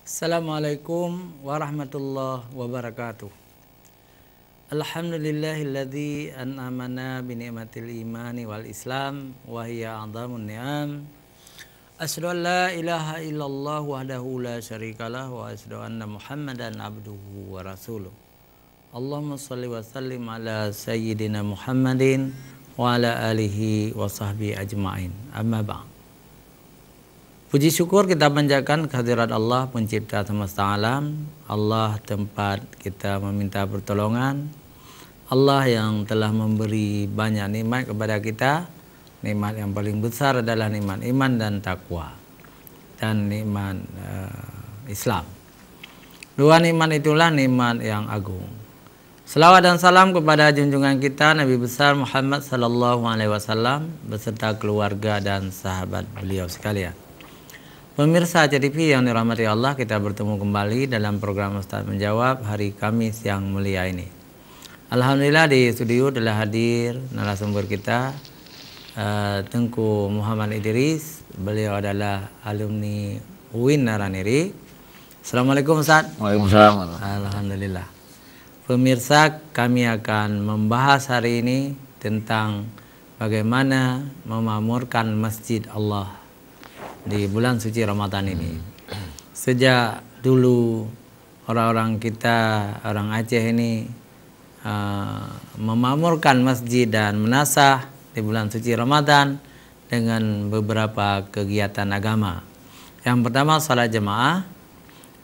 Assalamualaikum warahmatullahi wabarakatuh. Alhamdulillahilladzi an'amana bi ni'matil imani wal islam wa hiya 'adzamun ni'am. Asyhadu an la ilaha illallah wahdahu la syarikalah wa asyhadu anna Muhammadan abduhu wa rasuluh. Allahumma shalli wa sallim ala sayyidina Muhammadin wa ala alihi wa sahbihi ajma'in. Amma ba'd. Puji syukur kita panjatkan kehadirat Allah pencipta semesta alam, Allah tempat kita meminta pertolongan, Allah yang telah memberi banyak nikmat kepada kita. Nikmat yang paling besar adalah nikmat iman dan takwa dan nikmat Islam. Dua nikmat itulah nikmat yang agung. Selawat dan salam kepada junjungan kita Nabi besar Muhammad sallallahu alaihi wasallam beserta keluarga dan sahabat beliau sekalian. Pemirsa CTV yang dirahmati Allah, kita bertemu kembali dalam program Ustaz Menjawab hari Kamis yang mulia ini. Alhamdulillah di studio telah hadir narasumber kita Tengku Muhammad Idris. Beliau adalah alumni UIN Naraniri. Assalamualaikum Ustaz. Waalaikumsalam. Alhamdulillah. Pemirsa, kami akan membahas hari ini tentang bagaimana memakmurkan masjid Allah di bulan suci Ramadan ini. Sejak dulu orang-orang kita, orang Aceh ini memakmurkan masjid dan menasah di bulan suci Ramadan dengan beberapa kegiatan agama. Yang pertama salat jemaah,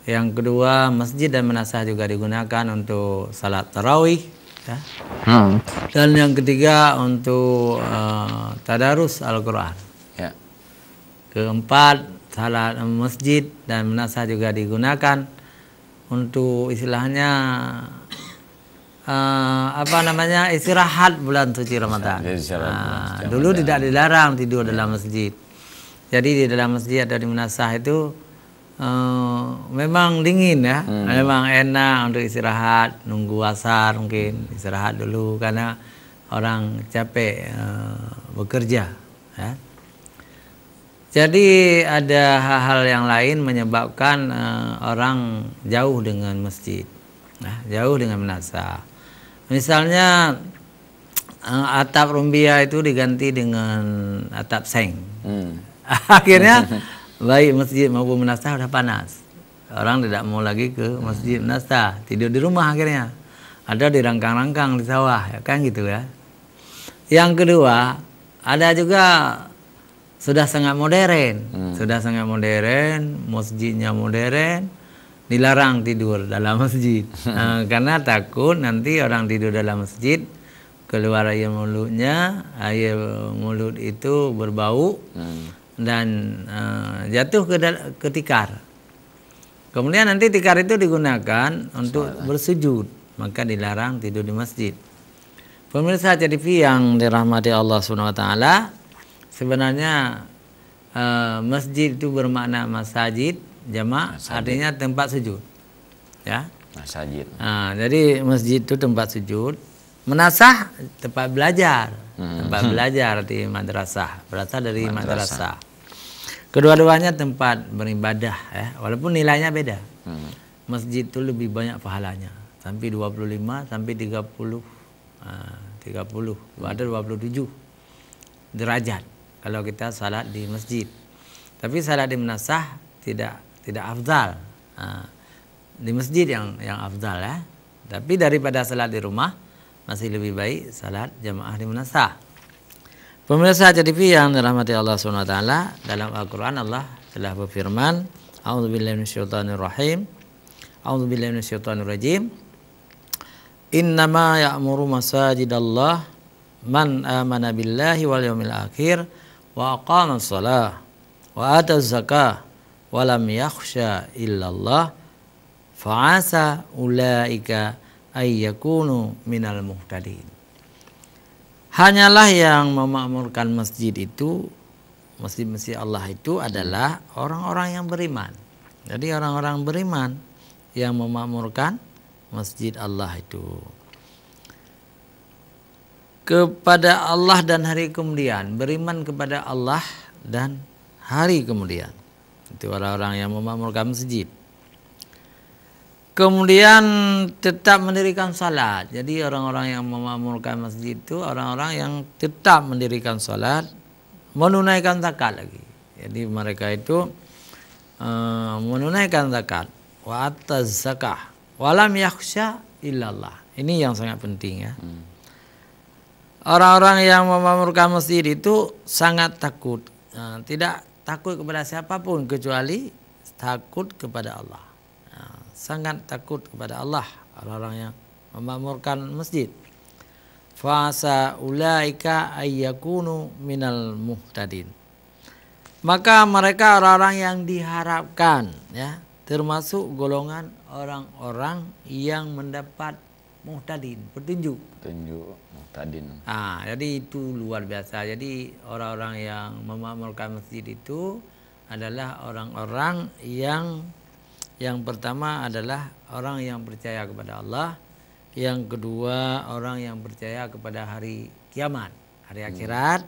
yang kedua masjid dan menasah juga digunakan untuk salat tarawih, ya. Dan yang ketiga untuk tadarus Al-Quran. Ya. Keempat, salat masjid dan menasah juga digunakan untuk istilahnya istirahat bulan suci Ramadan. Dulu tidak dilarang tidur dalam masjid. Jadi di dalam masjid atau di menasah itu memang dingin ya, memang enak untuk istirahat, nunggu asar mungkin istirahat dulu karena orang capek bekerja. Ya. Jadi ada hal-hal yang lain menyebabkan orang jauh dengan masjid, jauh dengan menasah. Misalnya atap rumbia itu diganti dengan atap seng. Akhirnya baik masjid maupun menasah udah panas. Orang tidak mau lagi ke masjid menasah, tidur di rumah akhirnya. Ada di rangkang-rangkang di sawah, ya kan gitu ya. Yang kedua, ada juga sudah sangat modern, masjidnya modern, dilarang tidur dalam masjid karena takut nanti orang tidur dalam masjid keluar air mulutnya, air mulut itu berbau dan jatuh ke tikar. Kemudian nanti tikar itu digunakan untuk bersujud, maka dilarang tidur di masjid. Pemirsa CTV yang dirahmati Allah Subhanahu wa taala, sebenarnya masjid itu bermakna masajid jamak, artinya tempat sujud, ya. Masajid. Jadi masjid itu tempat sujud, menasah tempat belajar, tempat belajar di madrasah, berasal dari madrasah. Kedua-duanya tempat beribadah, ya, walaupun nilainya beda. Masjid itu lebih banyak pahalanya, sampai 25 sampai 30, 30, ada 27 derajat kalau kita salat di masjid. Tapi salat di menasah tidak afdal. Di masjid yang afdal, ya. Tapi daripada salat di rumah masih lebih baik salat jamaah di menasah. Pemirsa CTV yang dirahmati Allah Subhanahu wa taala, dalam Al-Qur'an Allah telah berfirman, A'udzubillahi minasyaitonirrahim. A'udzubillahi minasyaitonirrajim. Innama ya'muru masajidallah man amana billahi wal yawmil akhir wa aqama shalah wa ata zakah wa lam yakhsha illallah fa'asa ulaika ay yakunu minal muhtadin. Hanyalah yang memakmurkan masjid itu, masjid-masjid Allah itu adalah orang-orang yang beriman. Jadi orang-orang beriman yang memakmurkan masjid Allah itu. Kepada Allah dan hari kemudian, beriman kepada Allah dan hari kemudian. Itu orang-orang yang memakmurkan masjid. Kemudian tetap mendirikan salat. Jadi orang-orang yang memakmurkan masjid itu orang-orang yang tetap mendirikan salat, menunaikan zakat lagi. Jadi mereka itu menunaikan zakat, wa ataz zakah, walam yakhsha illallah. Ini yang sangat penting ya. Orang-orang yang memakmurkan masjid itu sangat takut, tidak takut kepada siapapun kecuali takut kepada Allah. Sangat takut kepada Allah orang-orang yang memakmurkan masjid. Fasa ulaika ayyakunu minal muhtadin. Maka mereka orang-orang yang diharapkan ya, termasuk golongan orang-orang yang mendapat muhtadin, petunjuk. Petunjuk muhtadin. Jadi itu luar biasa. Jadi orang-orang yang memakmurkan masjid itu adalah orang-orang yang pertama adalah orang yang percaya kepada Allah, yang kedua orang yang percaya kepada hari kiamat, hari akhirat,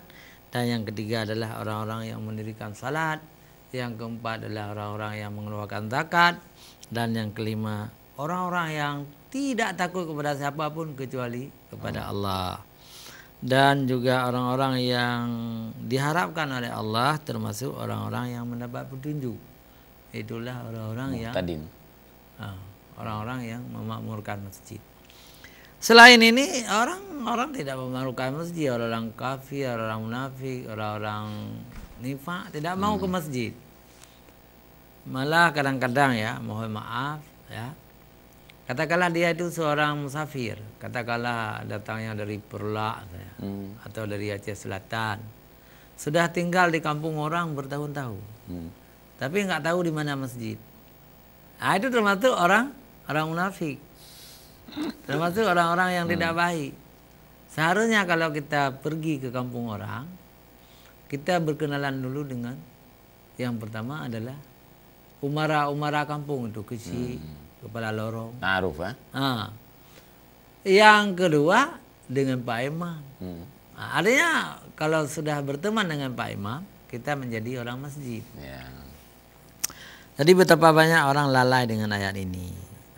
dan yang ketiga adalah orang-orang yang mendirikan salat, yang keempat adalah orang-orang yang mengeluarkan zakat, dan yang kelima orang-orang yang tidak takut kepada siapapun kecuali kepada Allah. Dan juga orang-orang yang diharapkan oleh Allah termasuk orang-orang yang mendapat petunjuk. Itulah orang-orang orang-orang yang memakmurkan masjid. Selain ini orang-orang tidak memakmurkan masjid, orang-orang kafir, orang munafik, orang-orang nifaq tidak mau ke masjid. Malah kadang-kadang ya, mohon maaf ya, katakanlah dia itu seorang musafir, katakanlah datangnya dari Perlak atau dari Aceh Selatan, sudah tinggal di kampung orang bertahun-tahun. Tapi nggak tahu di mana masjid. Itu termasuk orang munafik, termasuk orang-orang yang tidak baik. Seharusnya kalau kita pergi ke kampung orang, kita berkenalan dulu dengan yang pertama adalah umara kampung itu, kecil, kepala lorong. Ta'aruf Yang kedua dengan Pak Imam. Artinya kalau sudah berteman dengan Pak Imam, kita menjadi orang masjid. Jadi betapa banyak orang lalai dengan ayat ini.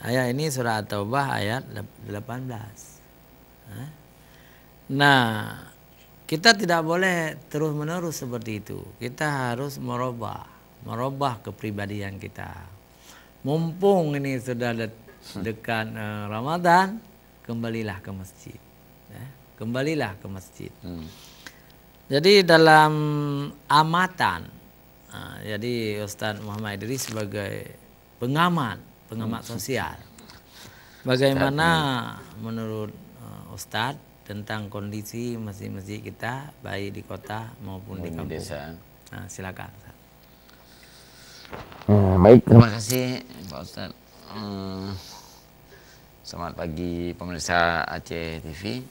Ayat ini surah At-Taubah ayat 18. Nah, kita tidak boleh terus-menerus seperti itu. Kita harus merubah kepribadian kita. Mumpung ini sudah dekat Ramadan, kembalilah ke masjid. Kembalilah ke masjid. Jadi dalam amatan, jadi Ustadz Muhammad Idris sebagai pengamat sosial, bagaimana menurut Ustadz tentang kondisi masjid-masjid kita baik di kota maupun di kampung? Desa. Silakan. Baik, terima kasih Pak Ustadz. Selamat pagi pemirsa Aceh TV.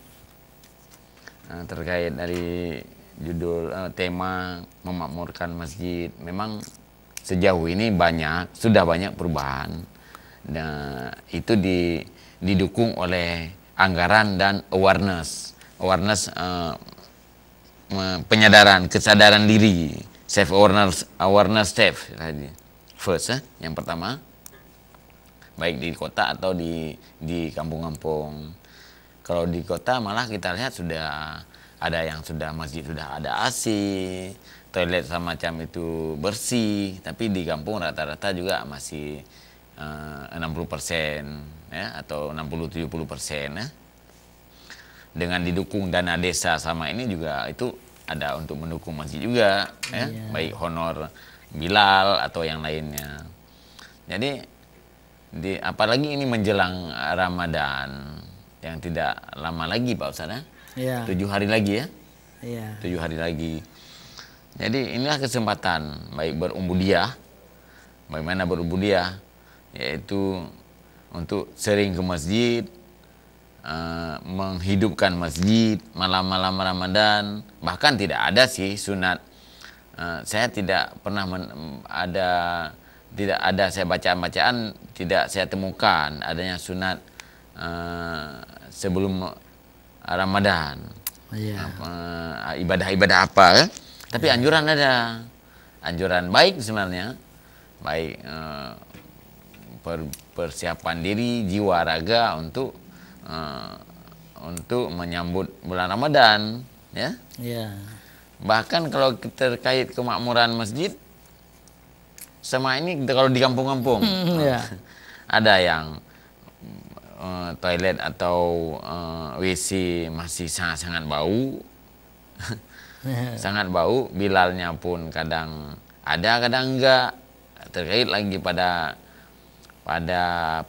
Terkait dari judul tema memakmurkan masjid, memang sejauh ini sudah banyak perubahan. Nah, itu didukung oleh anggaran dan awareness kesadaran diri, self awareness first yang pertama, baik di kota atau di kampung-kampung. Kalau di kota malah kita lihat sudah ada yang masjid sudah ada AC, toilet semacam itu bersih, tapi di kampung rata-rata juga masih 60% ya, atau 60-70% ya. Dengan didukung dana desa sama ini juga itu ada untuk mendukung masjid juga ya, baik honor Bilal atau yang lainnya. Jadi apalagi ini menjelang Ramadan yang tidak lama lagi Pak Ustadz ya. 7 hari lagi ya. 7 hari lagi. Jadi inilah kesempatan baik bagaimana berubudiah, yaitu untuk sering ke masjid, menghidupkan masjid malam-malam Ramadan. Bahkan tidak ada sih sunat. Saya tidak pernah tidak ada saya bacaan tidak saya temukan adanya sunat sebelum Ramadan. Ibadah-ibadah apa kan? Tapi anjuran ada. Anjuran baik sebenarnya. Baik persiapan diri jiwa raga untuk menyambut bulan Ramadan, ya. Ya. Bahkan kalau terkait kemakmuran masjid, sama ini kalau di kampung-kampung Ya. ada yang toilet atau WC masih sangat-sangat bau, sangat bau. Bilalnya pun kadang ada, kadang enggak. Terkait lagi pada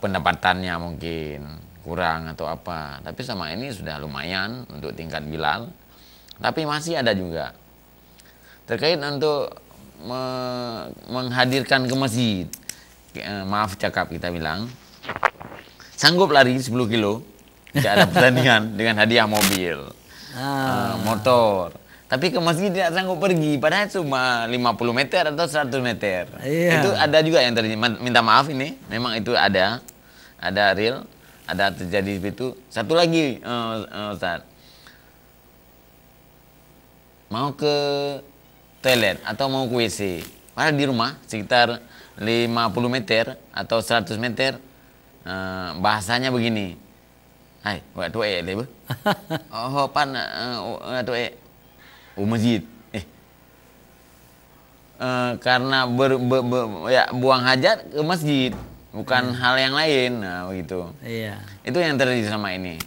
pendapatannya mungkin kurang atau apa. Tapi sama ini sudah lumayan untuk tingkat Bilal. Tapi masih ada juga terkait untuk menghadirkan ke masjid. Maaf cakap kita bilang, sanggup lari 10 kilo jika ada pertandingan dengan hadiah mobil, motor. Tapi ke masjid tidak sanggup pergi, padahal cuma 50 meter atau 100 meter. Iya. Itu ada juga yang terjadi. Minta maaf ini, memang itu ada real, ada terjadi itu. Satu lagi, Ustaz. Mau ke toilet atau mau ke WC, padahal di rumah sekitar 50 meter atau 100 meter, bahasanya begini, hai buat tuai lebe oh pan tuai masjid karena buang hajat ke masjid, bukan hal yang lain. Nah begitu. Iya. Itu yang terjadi sama ini.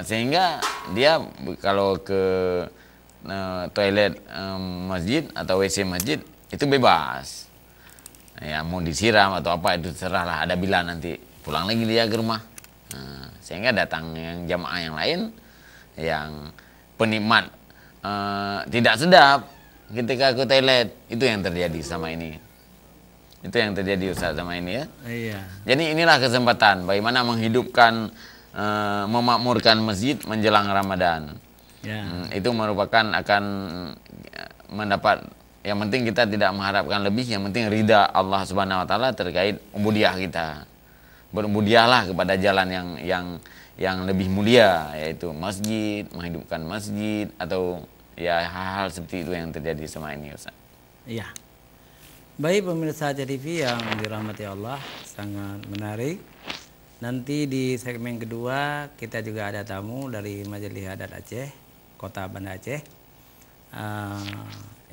Sehingga dia kalau ke toilet masjid atau WC masjid itu bebas. Ya mau disiram atau apa itu terserahlah, ada bila nanti pulang lagi dia ke rumah. Sehingga datang yang jamaah yang lain yang penikmat tidak sedap ketika ke toilet, itu yang terjadi sama ini. Itu yang terjadi Ustaz sama ini, ya. Iya. Jadi inilah kesempatan bagaimana menghidupkan, memakmurkan masjid menjelang Ramadan. Ya. Itu merupakan akan mendapat, yang penting kita tidak mengharapkan lebih, yang penting ridha Allah Subhanahu wa taala terkait ubudiah kita. Berubudiahlah kepada jalan yang lebih mulia, yaitu masjid, menghidupkan masjid, atau ya hal-hal seperti itu yang terjadi sama ini, Ustaz. Iya. Baik pemirsa TV yang dirahmati Allah, sangat menarik. Nanti di segmen kedua kita juga ada tamu dari Majelis Adat Aceh, Kota Banda Aceh.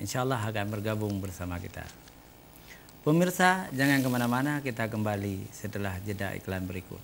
Insya Allah akan bergabung bersama kita. Pemirsa jangan kemana-mana, kita kembali setelah jeda iklan berikut.